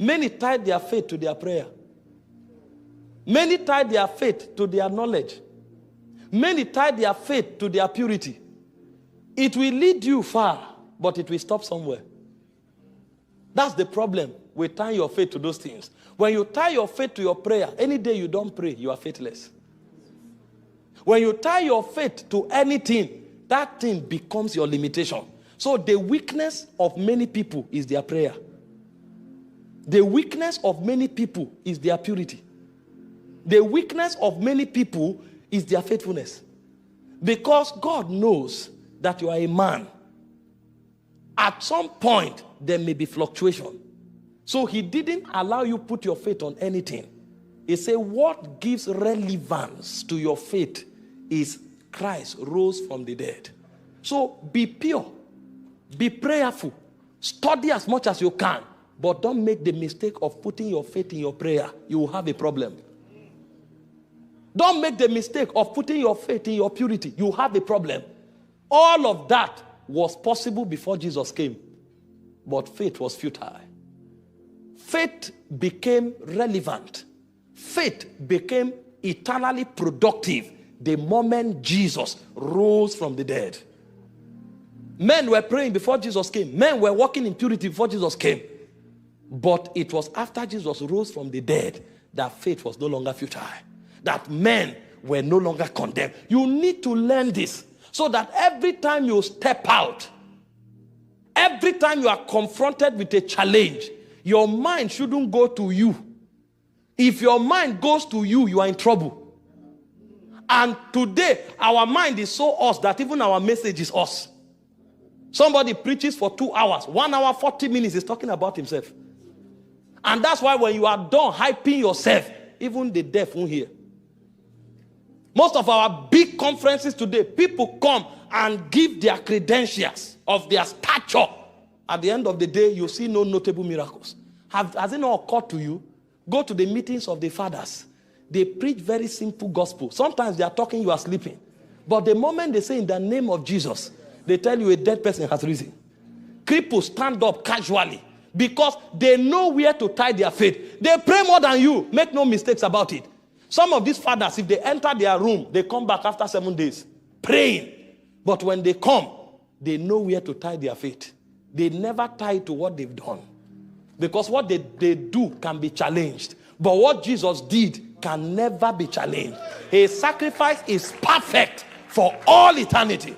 Many tie their faith to their prayer. Many tie their faith to their knowledge. Many tie their faith to their purity. It will lead you far, but it will stop somewhere. That's the problem with tying your faith to those things. When you tie your faith to your prayer, any day you don't pray, you are faithless. When you tie your faith to anything, that thing becomes your limitation. So the weakness of many people is their prayer. The weakness of many people is their purity. The weakness of many people is their faithfulness. Because God knows that you are a man. At some point, there may be fluctuation. So he didn't allow you put your faith on anything. He said what gives relevance to your faith is Christ rose from the dead. So be pure. Be prayerful. Study as much as you can. But don't make the mistake of putting your faith in your prayer. You will have a problem. Don't make the mistake of putting your faith in your purity. You will have a problem. All of that was possible before Jesus came. But faith was futile. Faith became relevant. Faith became eternally productive the moment Jesus rose from the dead. Men were praying before Jesus came. Men were walking in purity before Jesus came. But it was after Jesus rose from the dead that faith was no longer futile. That men were no longer condemned. You need to learn this so that every time you step out, every time you are confronted with a challenge, your mind shouldn't go to you. If your mind goes to you, you are in trouble. And today, our mind is so us that even our message is us. Somebody preaches for 2 hours. 1 hour, 40 minutes is talking about himself. And that's why when you are done hyping yourself, even the deaf won't hear. Most of our big conferences today, people come and give their credentials of their stature. At the end of the day, you see no notable miracles. Has it not occurred to you? Go to the meetings of the fathers. They preach very simple gospel. Sometimes they are talking, you are sleeping. But the moment they say in the name of Jesus, they tell you a dead person has risen. Cripples stand up casually because they know where to tie their faith. They pray more than you. Make no mistakes about it. Some of these fathers, if they enter their room, they come back after 7 days praying. But when they come, they know where to tie their faith. They never tie to what they've done. Because what they do can be challenged. But what Jesus did can never be challenged. His sacrifice is perfect for all eternity.